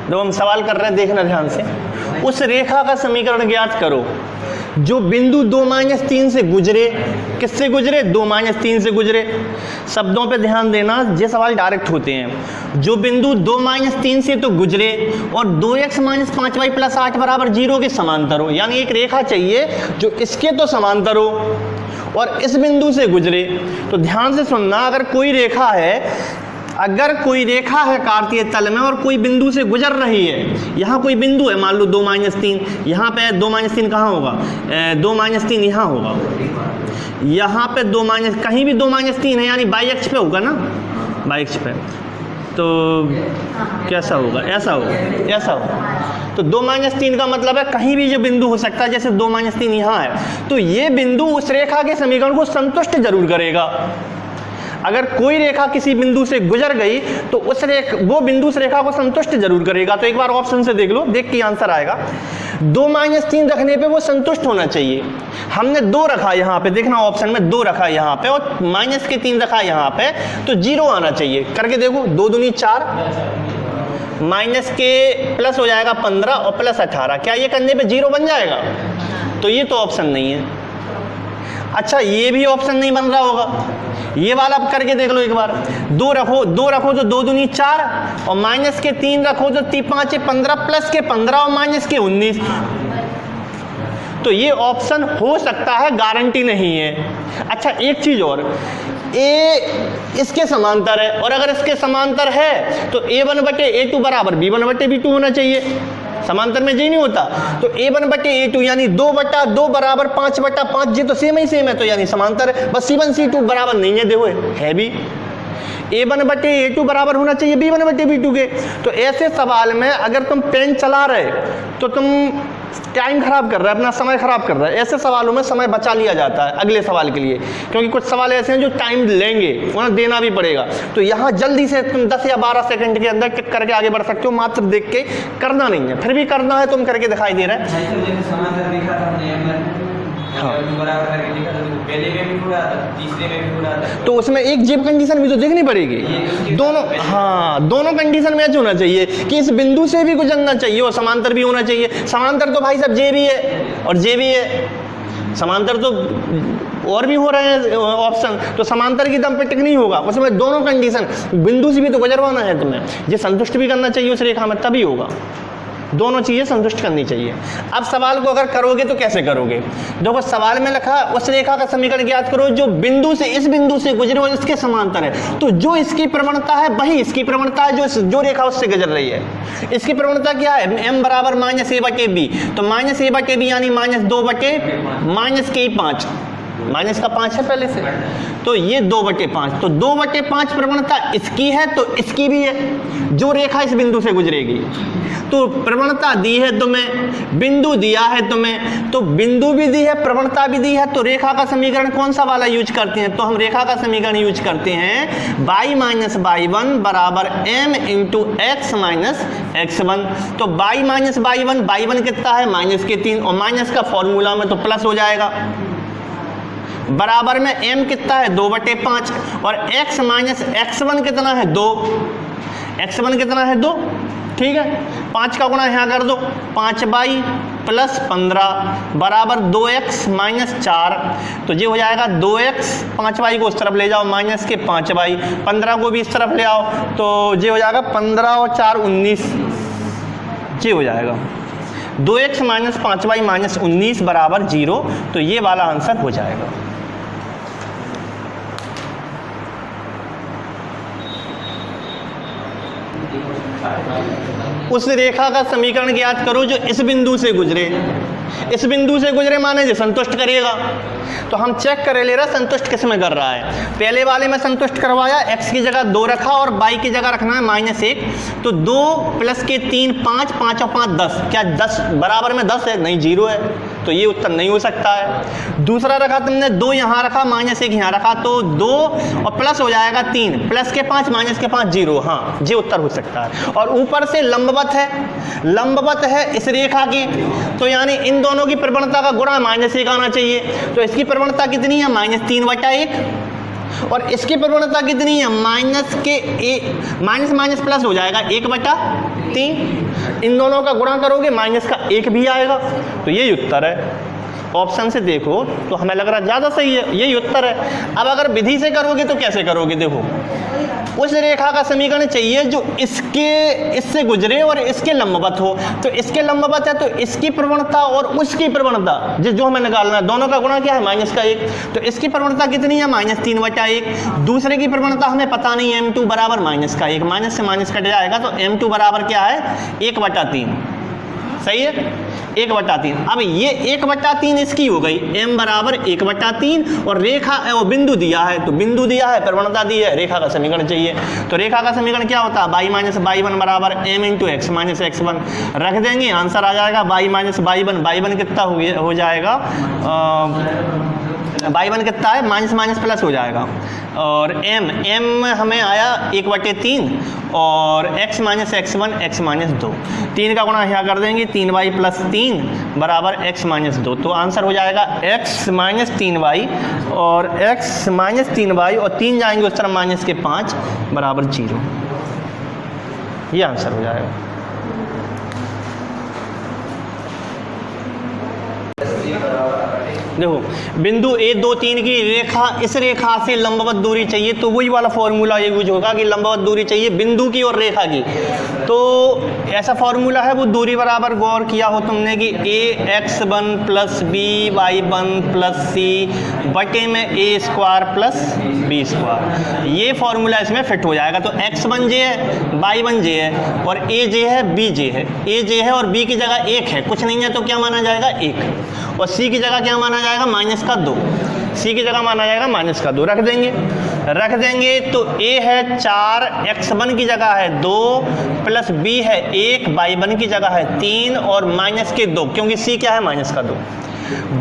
जब हम सवाल कर रहे हैं देखना ध्यान से, उस रेखा का समीकरण ज्ञात करो जो बिंदु 2-3 से गुजरे। किससे गुजरे? 2-3 से गुजरे। शब्दों पे ध्यान देना, ये सवाल डायरेक्ट होते हैं। जो बिंदु 2-3 से तो गुजरे और 2x - 5y + 8 = 0 के समांतर हो। यानी एक रेखा चाहिए जो इसके तो समांतर हो और इस बिंदु से गुजरे। तो ध्यान से सुनना, अगर कोई रेखा है कार्तीय तल में और कोई बिंदु से गुजर रही है, यहाँ कोई बिंदु है मान लो 2-3, यहाँ पे 2-3 कहाँ होगा? 2-3 यहाँ होगा, यहाँ पे कहीं भी 2-3 है, यानी बाई अक्ष पे होगा ना, बाई अक्ष पे। तो कैसा होगा? ऐसा होगा। तो 2-3 का मतलब है कहीं भी जो बिंदु हो सकता है, जैसे 2-3 यहाँ है, तो ये बिंदु उस रेखा के समीकरण को संतुष्ट जरूर करेगा। अगर कोई रेखा किसी बिंदु से गुजर गई तो वो बिंदु उस रेखा को संतुष्ट जरूर करेगा। तो एक बार ऑप्शन से देख लो, देख के आंसर आएगा। 2-3 रखने पे वो संतुष्ट होना चाहिए। हमने 2 रखा यहाँ पे, देखना ऑप्शन में 2 रखा यहाँ पे और -3 रखा यहाँ पे, तो 0 आना चाहिए। करके देखो, 2 दूनी 4, माइनस के प्लस हो जाएगा 15 और प्लस 18। क्या ये करने पे 0 बन जाएगा? तो ये तो ऑप्शन नहीं है। अच्छा, ये भी ऑप्शन नहीं बन रहा होगा, ये वाला आप करके देख लो एक बार। 2 रखो तो 2 दूनी 4 और -3 रखो तो 5 15 प्लस के 15 और -19। तो ये ऑप्शन हो सकता है, गारंटी नहीं है। अच्छा, एक चीज और, ए इसके समांतर है और अगर इसके समांतर है तो A1/A2 = B1/B2 होना चाहिए। समांतर में जी नहीं होता, तो A1/A2 यानी 2/2 = 5/5, ये तो सेम है, तो यानी समांतर है। बस C1 C2 बराबर नहीं है, देखो है भी। A1/A2 बराबर होना चाहिए B1/B2 के। तो ऐसे सवाल में अगर तुम पेन चला रहे तो तुम टाइम खराब कर रहा है, अपना समय खराब कर रहा है। ऐसे सवालों में समय बचा लिया जाता है अगले सवाल के लिए, क्योंकि कुछ सवाल ऐसे हैं जो टाइम लेंगे, उन्हें देना भी पड़ेगा। तो यहाँ जल्दी से तुम 10 या 12 सेकंड के अंदर टिक करके आगे बढ़ सकते हो, मात्र देख के करना नहीं है। फिर भी करना है, तुम करके दिखाई दे रहा है। हाँ, तो उसमें एक जेब कंडीशन भी तो देखनी पड़ेगी। दोनों कंडीशन मैच होना चाहिए कि इस बिंदु से भी गुजरना चाहिए और समांतर भी होना चाहिए। समांतर तो भाई साहब जे भी है और जे भी है, समांतर तो और भी हो रहे हैं ऑप्शन, तो समांतर की दम पे टिक नहीं होगा। उसमें दोनों कंडीशन, बिंदु से भी तो गुजरवाना है तुम्हें, ये संतुष्ट भी करना चाहिए उस रेखा में, तभी होगा। दोनों चीजें संतुष्ट करनी चाहिए। अब सवाल को अगर करोगे तो कैसे करोगे? देखो, सवाल में लिखा उस रेखा का समीकरण ज्ञात करो जो बिंदु से इस बिंदु से गुजरे और इसके समांतर है। तो जो इसकी प्रवणता है वही इसकी प्रवणता है, जो रेखा उससे गुजर रही है। इसकी प्रवणता क्या है? m = -a/b। तो -a/b यानी -2 के 5, माइनस का 5 है पहले से, तो ये 2/5। तो 2/5 प्रवणता इसकी है तो इसकी भी है, जो रेखा इस बिंदु से गुजरेगी। तो प्रवणता दी है तुम्हें, बिंदु दिया है तुम्हें, तो बिंदु भी दी है, प्रवणता भी दी है, तो रेखा का समीकरण कौन सा वाला यूज करते हैं? तो हम रेखा का समीकरण यूज करते हैं y - y1 = m × x - x1। तो y - y1 कितना है? -3, और माइनस का फॉर्मूला में तो प्लस हो जाएगा। बराबर में m कितना है? 2/5 और x - x1 कितना है? 2। x1 कितना है? 2। ठीक है, 5 का गुणा यहाँ कर दो, 5y + 15 बराबर 2x - 4। तो ये हो जाएगा 2x, 5y को उस तरफ ले जाओ, माइनस के 5y, 15 को भी इस तरफ ले आओ, तो ये हो जाएगा 15 और 4 19, ये हो जाएगा 2x - 5y - 19 बराबर 0। तो ये वाला आंसर हो जाएगा। उस रेखा का समीकरण ज्ञात करो जो इस बिंदु से गुजरे। इस बिंदु से गुजरे माने जो संतुष्ट करेगा। तो हम चेक कर ले रहा संतुष्ट किस में कर रहा है। पहले वाले में संतुष्ट करवाया, x की जगह 2 रखा और y की जगह रखना है -1। तो 2 + के 3 5, 5 और 5 10। क्या 10 बराबर में 10 है? नहीं, 0 है, तो ये उत्तर नहीं हो सकता है। दूसरा रखा तुमने, 2 यहाँ रखा, -1 यहाँ रखा, तो 2 और प्लस हो जाएगा 3, + के 5 - के 5 0। हाँ, ये उत्तर हो सकता है। और ऊपर से लंबवत है इस रेखा की, तो यानी इन दोनों की प्रवणता का गुणा -1 आना चाहिए। तो इसकी प्रवणता कितनी है? -3/1। और इसकी प्रवणता कितनी है, माइनस के माइनस माइनस प्लस हो जाएगा 1/3। इन दोनों का गुणा करोगे माइनस का 1 भी आएगा। तो यही उत्तर है। ऑप्शन से देखो तो हमें लग रहा ज़्यादा सही है, यही उत्तर है। अब अगर विधि से करोगे तो कैसे करोगे, देखो उस रेखा का समीकरण चाहिए जो इससे गुजरे और इसके लंबवत हो। तो इसके लंबवत है तो इसकी प्रवणता और उसकी प्रवणता जो हमें निकालना है, दोनों का गुणा क्या है, माइनस का 1। तो इसकी प्रवणता कितनी है, -3/1। दूसरे की प्रवणता हमें पता नहीं है, m2 बराबर माइनस का 1, माइनस से माइनस कट जाएगा तो m2 बराबर क्या है, 1/3। सही है, 1/3। अब ये 1/3 इसकी हो गई, m बराबर 1/3 और रेखा और बिंदु दिया है, तो बिंदु दिया है, प्रवणता दी है, रेखा का समीकरण चाहिए। तो रेखा का समीकरण क्या होता है, y माइनस y1 बराबर m into x minus x1 रख देंगे, आंसर आ जाएगा y माइनस y1। y1 कितना हो जाएगा, y1 कितना है, माइनस माइनस प्लस हो जाएगा। और m हमें आया 1/3 और x minus x1 x minus 2, 3 का गुणा यहाँ कर देंगे, 3y प्लस 3 बराबर x माइनस 2। तो आंसर हो जाएगा x माइनस 3y और x माइनस 3y और 3 जाएंगे उस तरफ माइनस के 5 बराबर 0। ये आंसर हो जाएगा। देखो बिंदु A 2 3 की रेखा, इस रेखा से लंबवत दूरी चाहिए, तो वही वाला फॉर्मूला ये यूज होगा कि लंबवत दूरी चाहिए बिंदु की और रेखा की। तो ऐसा फॉर्मूला है, वो दूरी बराबर गौर किया हो तुमने कि ax1 plus b y1 plus c बटे में a² प्लस b²। ये फॉर्मूला इसमें फिट हो जाएगा। तो x1 j है, y1 j है और a j है, b j है। a j है और b की जगह 1 है, कुछ नहीं है तो क्या माना जाएगा, 1। और c की जगह क्या माना जाएगा, माइनस का 2। c की जगह माना जाएगा माइनस का 2, रख देंगे। तो a है 4, x1 की जगह है 2 प्लस b है 1, y1 की जगह है 3 और माइनस के 2, क्योंकि c क्या है, माइनस का 2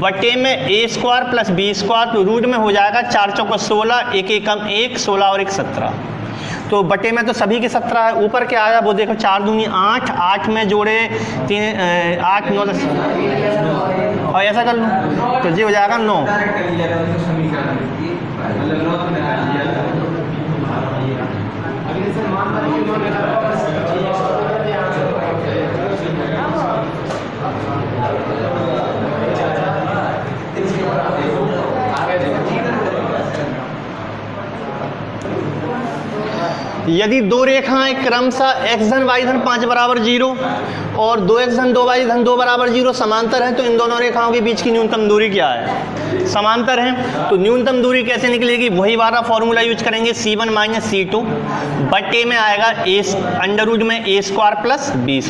बटे में a² प्लस b²। तो रूट में हो जाएगा 4 चौका 16, 1 एकम 1, 16 और 1 17। तो बटे में तो सभी के 17 है, ऊपर क्या आया वो देखो, 4 दूनी 8, 8 में जोड़े 3 8 9 10 और ऐसा कर लूँ तो ये हो जाएगा 9। यदि दो रेखाएं क्रमशः x धन y धन 5 बराबर 0 और 2x धन 2y धन 2 बराबर 0 समांतर है, तो इन दोनों रेखाओं के बीच की न्यूनतम दूरी क्या है, समांतर है। तो न्यूनतम दूरी कैसे निकलेगी, वही वाला फॉर्मूला यूज करेंगे, c1 माइनस c2 बटे में आएगा अंडर रूट में a² प्लस b²।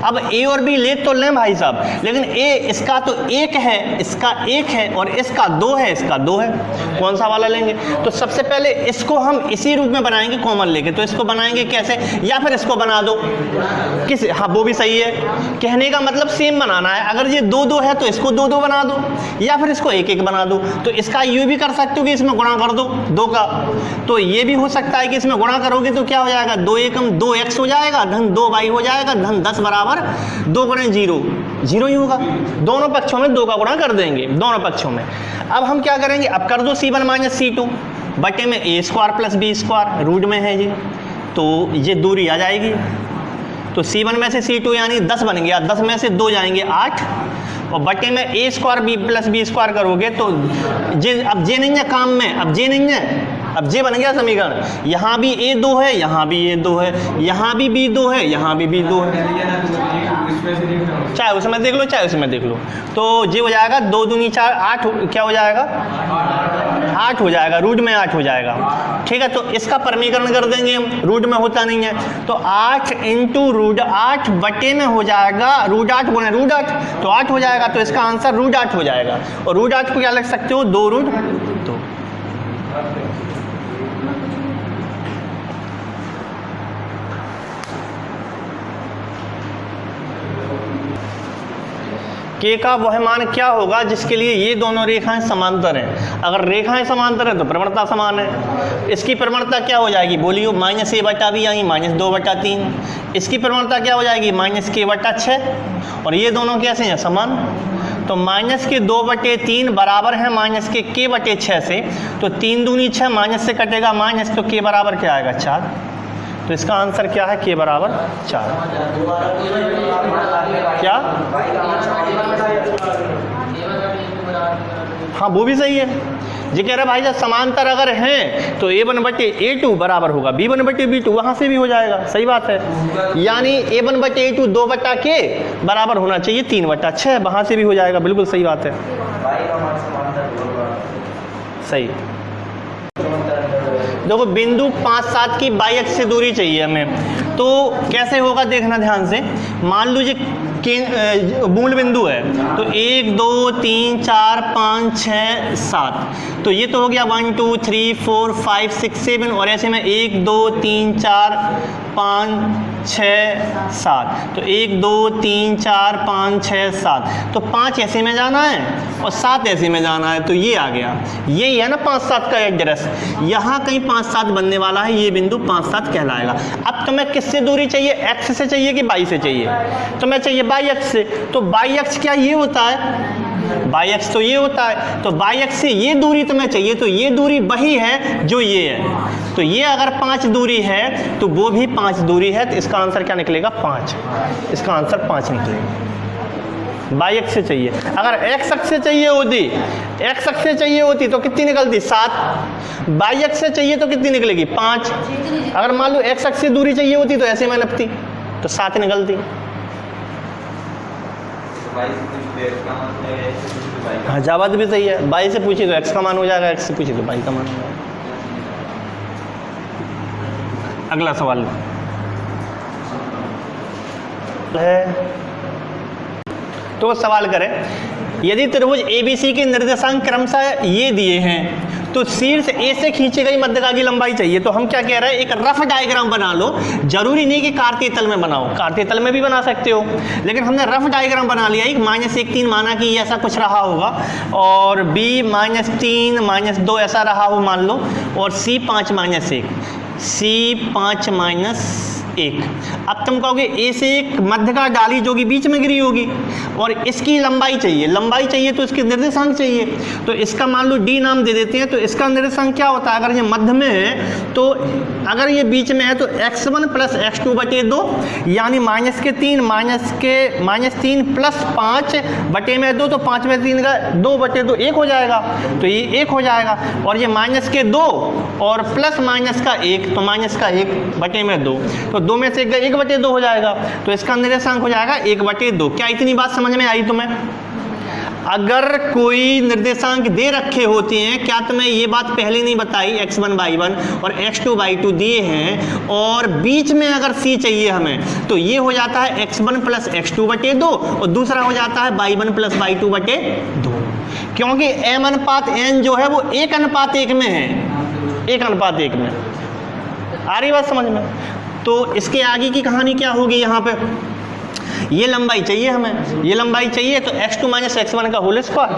अब a और b ले तो लें भाई साहब, लेकिन a इसका तो 1 है, इसका 1 है और इसका 2 है, इसका 2 है, कौन सा वाला लेंगे। तो सबसे पहले इसको हम इसी रूप में बनाएंगे कॉमन लेके। तो इसको बनाएंगे कैसे, या फिर इसको बना दो किस, हाँ वो भी सही है, कहने का मतलब सेम बनाना है। अगर ये 2 2 है तो इसको 2 2 बना दो, या फिर इसको 1 1 बना दो। तो इसका ये भी कर सकते हो कि इसमें गुणा कर दो 2 का। तो ये भी हो सकता है कि इसमें गुणा करोगे तो क्या हो जाएगा, 2 एकम 2x हो जाएगा धन 2y हो जाएगा धन 10 बराबर 2 गुणे 0, 0 ही होगा। दोनों पक्षों में 2 का गुणा कर देंगे, दोनों पक्षों में। अब हम क्या करेंगे, अब कर दो c1 माइनस c2 बटे में a² प्लस b², रूट में है ये, तो ये दूरी आ जाएगी। तो c1 में से c2 यानी 10 बन गया, 10 में से 2 जाएंगे 8 और बटे में a² b प्लस b² करोगे तो जे, अब जे नहीं है काम में, अब जे नहीं है, अब जे बन गया समीकरण। यहाँ भी a2 है, यहाँ भी a2 है, यहाँ भी b2 है, यहाँ भी b2 है, चाहे उसमें देख लो चाहे उसमें देख लो। तो ये हो जाएगा 2 दूनी 4 8, क्या हो जाएगा 8 हो जाएगा, रूट में 8 हो जाएगा। ठीक है, तो इसका परमीकरण कर देंगे हम, रूट में होता नहीं है। तो 8 इंटू रूट 8 बटे में हो जाएगा रूट 8 गुणे रूट 8, तो 8 हो जाएगा। तो इसका आंसर रूट 8 हो जाएगा। और रूट 8 को क्या लिख सकते हो, 2 रूट 2। के का वह मान क्या होगा जिसके लिए ये दोनों रेखाएं समांतर हैं। अगर रेखाएं समांतर हैं तो प्रवणता समान है। इसकी प्रवणता क्या हो जाएगी, बोलियो, -a/b यानी -2/3। इसकी प्रवणता क्या हो जाएगी, -k/6। और ये दोनों कैसे हैं, समान। तो माइनस के 2/3 बराबर है माइनस के k/6 से, तो 3 दूनी 6, माइनस से कटेगा माइनस, तो k बराबर क्या आएगा 4। तो इसका आंसर क्या है, k बराबर 4। क्या? हाँ वो भी सही है। जी कह रहा भाई जब समांतर अगर हैं तो a1/a2 बराबर होगा b1/b2, वहां से भी हो जाएगा। सही बात है, यानी a1/a2 2/k बराबर होना चाहिए 3/6, वहां से भी हो जाएगा। बिल्कुल सही बात है, सही। देखो बिंदु 5, 7 की बाई अक्ष से दूरी चाहिए हमें, तो कैसे होगा देखना ध्यान से। मान लीजिए मूल बिंदु है, तो 1 2 3 4 5 6 7, तो ये तो हो गया 1 2 3 4 5 6 7, और ऐसे में 1 2 3 4 5 6 7, तो 1 2 3 4 5 6 7, तो 5 ऐसे में जाना है और 7 ऐसे में जाना है, तो ये आ गया। यही है ना 5, 7 का एड्रेस, यहाँ कहीं 5, 7 बनने वाला है, ये बिंदु 5, 7 कहलाएगा। अब तुम्हें किससे दूरी चाहिए, एक्स से चाहिए कि बाई से चाहिए? तुम्हें चाहिए बाई अक्ष से, तो बाई अक्ष क्या ये होता है, बाई अक्ष तो ये होता है, तो बाई अक्ष से ये दूरी तुम्हें चाहिए, तो ये दूरी वही है जो ये है, तो ये अगर 5 दूरी है तो वो भी 5 दूरी है, तो इसका आंसर क्या निकलेगा 5, इसका आंसर 5 निकलेगा। बाई अक्ष से चाहिए, अगर एक्स अक्ष से चाहिए होती, एक्स अक्ष से चाहिए होती तो कितनी निकलती 7, बाई अक्ष से चाहिए तो कितनी निकलेगी 5, अगर मान लो एक्स अक्ष से दूरी चाहिए होती तो ऐसे में नपती तो 7 निकलती। हाँ जवाब भी सही है, बाई से पूछी तो एक्स का मान हो जाएगा, एक्स से पूछी तो बाई का मान हो जाएगा। अगला सवाल है, तो सवाल करें, यदि त्रिभुज ABC के निर्देशांक क्रमशः ये दिए हैं तो शीर्ष A से खींची गई मध्यका की लंबाई चाहिए, तो हम क्या कह रहे हैं, एक रफ डायग्राम बना लो। जरूरी नहीं कि कार्तीय तल में बनाओ, कार्तीय तल में भी बना सकते हो, लेकिन हमने रफ डायग्राम बना लिया। एक -1 3 माना कि ऐसा कुछ रहा होगा, और B -3 -2 ऐसा रहा हो मान लो, और C 5 -1, C 5 -1। अब तुम कहोगे A से एक मध्यका डाली जो कि बीच में गिरी होगी, और इसकी लंबाई चाहिए, लंबाई चाहिए तो इसके निर्देशांक चाहिए, तो इसका मान लो D नाम दे देते हैं। तो इसका निर्देशांक क्या होता है, अगर ये मध्य में है तो अगर ये बीच में है तो x1 + x2/2, यानी -3 -3 + 5/2, तो 5/3 का 2/2 1 हो जाएगा, तो ये 1 हो जाएगा, और ये -2 और प्लस माइनस का 1, तो -1/2, तो 2 में से 1/2 हो जाएगा, तो इसका निर्देशांक हो जाएगा 1/2। क्या इतनी बात समझ में आई तुम्हें? अगर कोई निर्देशांक दे रखे होते हैं, क्या तुम्हें ये बात पहले नहीं बताई, x1 y1 और x2 y2 दिए हैं, और बीच में अगर c चाहिए हमें, तो ये हो जाता है x1 + x2/2, और दूसरा हो जाता है y1 + y2/2, क्योंकि m/n जो है वो 1:1 में है, 1:1 में। आ रही बात समझ में? तो इसके आगे की कहानी क्या होगी, यहाँ पे ये लंबाई चाहिए हमें, ये लंबाई चाहिए, तो x2 - x1 का होल स्क्वायर,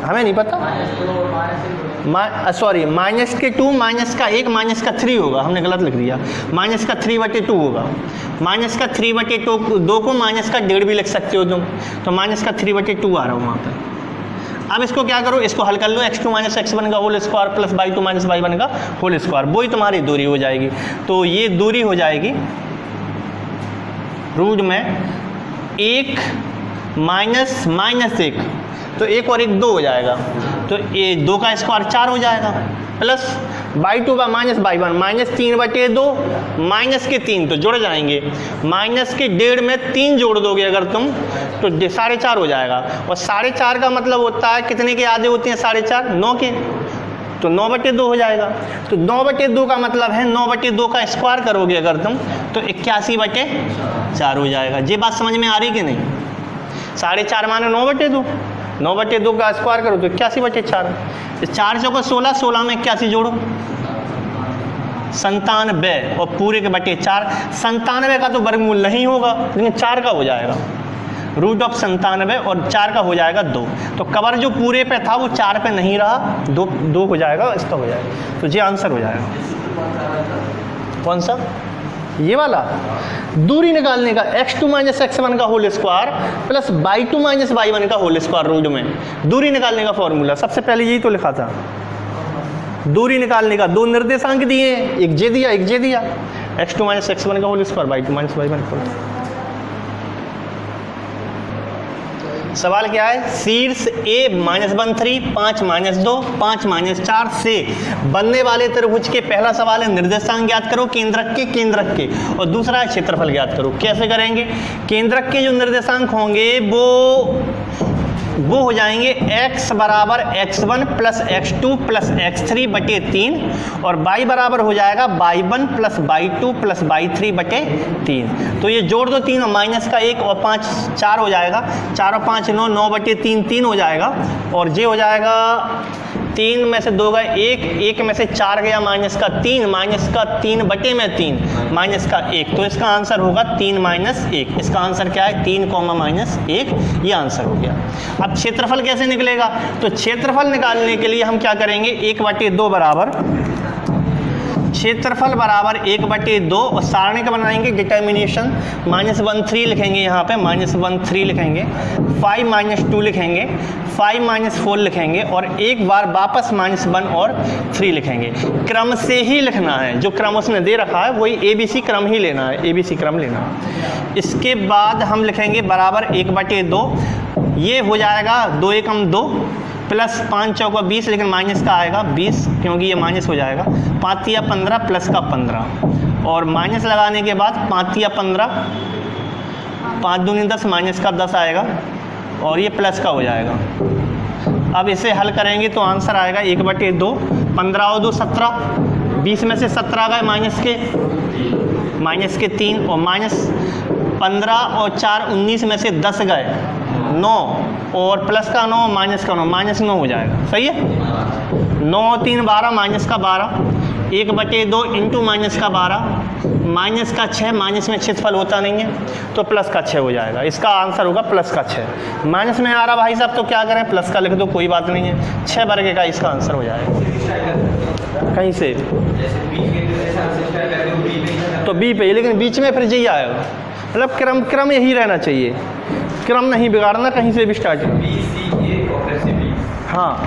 हमें नहीं पता, सॉरी -2 -1 होगा, हमने गलत लिख दिया, -3/2 होगा, -3/2 को -1.5 भी लिख सकते हो तुम, तो -3/2 आ रहा हूँ वहाँ पर। अब इसको क्या करो, इसको हल कर लो, x2 - x1 का whole square plus y2 - y1 का होल स्क्वायर, वही तुम्हारी दूरी हो जाएगी। तो ये दूरी हो जाएगी रूट में 1 -1, तो 1 और 1 2 हो जाएगा, तो ये 2 का स्क्वायर 4 हो जाएगा, प्लस y2 का -y1 -3/2 -3, तो जुड़ जाएंगे, -1.5 में 3 जोड़ दोगे अगर तुम तो 4.5 हो जाएगा, और 4.5 का मतलब होता है कितने के आधे होते हैं 4.5 9 के, तो 9/2 हो जाएगा, तो 9/2 का मतलब है 9/2 का स्क्वायर करोगे अगर तुम तो 81/4 हो जाएगा। ये बात समझ में आ रही कि नहीं? 4.5 माने 9/2, 9/2 का स्क्वायर करो तो 81/4, 4 चौको 16, 16 में 81 जोड़ो 97, और पूरे के बटे 4, 97 का तो वर्गमूल नहीं होगा, लेकिन 4 का हो जाएगा, √97, और 4 का हो जाएगा 2, तो कवर जो पूरे पे था वो 4 पे नहीं रहा, 2 हो जाएगा, इसका हो जाएगा, तो ये आंसर हो जाएगा। कौन सा? ये वाला दूरी निकालने का x2 माइनस x1 का whole square plus y2 minus y1 का होल स्क्वायर रूट में दूरी निकालने का फॉर्मूला। सबसे पहले यही तो लिखा था, दूरी निकालने का। दो निर्देशांक दिए, एक जे दिया एक जे दिया, x2 माइनस x1 का whole square y2 minus y1 का होल। सवाल क्या है, शीर्ष ए -1 5 -2 5 -4 से बनने वाले त्रिभुज के, पहला सवाल है निर्देशांक ज्ञात करो केंद्रक के, और दूसरा है क्षेत्रफल ज्ञात करो। कैसे करेंगे, केंद्रक के जो निर्देशांक होंगे वो हो जाएंगे x बराबर x1 plus x2 plus x3 बटे 3 और y बराबर हो जाएगा y1 plus y2 plus y3 बटे 3। तो ये जोड़ दो 3 और माइनस का 1 और 5 4 हो जाएगा, 4 और 5 9, 9 बटे 3 3 हो जाएगा और जे हो जाएगा 3 में से 2 गए 1, 1 में से 4 गया माइनस का 3, माइनस का 3 बटे में 3 माइनस का 1। तो इसका आंसर होगा 3 माइनस 1। इसका आंसर क्या है, 3 माइनस 1, ये आंसर हो गया। अब क्षेत्रफल कैसे निकलेगा, तो क्षेत्रफल निकालने के लिए हम क्या करेंगे, 1/2 बराबर क्षेत्रफल बराबर 1/2 और सारणी का बनाएंगे डिटर्मिनेशन। -13 लिखेंगे, यहाँ पे -13 लिखेंगे, 5 -2 लिखेंगे, 5 -4 लिखेंगे और एक बार वापस -1 और 3 लिखेंगे। क्रम से ही लिखना है, जो क्रम उसने दे रखा है वही ABC क्रम ही लेना है, ABC क्रम लेना है। इसके बाद हम लिखेंगे बराबर 1/2, ये हो जाएगा 2 एकम 2 प्लस 5 चौका 20, लेकिन माइनस का आएगा 20 क्योंकि ये माइनस हो जाएगा, 5 या 15 प्लस का 15 और माइनस लगाने के बाद 5 या 15, 5 दूनी 10 माइनस का 10 आएगा और ये प्लस का हो जाएगा। अब इसे हल करेंगे तो आंसर आएगा 1/2, 15 और 2 17, 20 में से 17 गए माइनस के 3 और माइनस 15 और 4 19 में से 10 गए 9 और प्लस का 9 माइनस का 9, -9 हो जाएगा। सही है, 9 3 12 माइनस का 12, 1/2 इंटू माइनस का 12 माइनस का 6, माइनस में क्षेत्रफल होता नहीं है तो प्लस का 6 हो जाएगा। इसका आंसर होगा प्लस का 6। माइनस में आ रहा भाई साहब तो क्या करें, प्लस का लिख दो, कोई बात नहीं है, 6 वर्ग का इसका आंसर हो जाएगा। कहीं से तो बी पे, लेकिन बीच में फिर जी आएगा, मतलब क्रम यही रहना चाहिए, क्रम नहीं बिगाड़ना कहीं से भी स्टार्ट। हाँ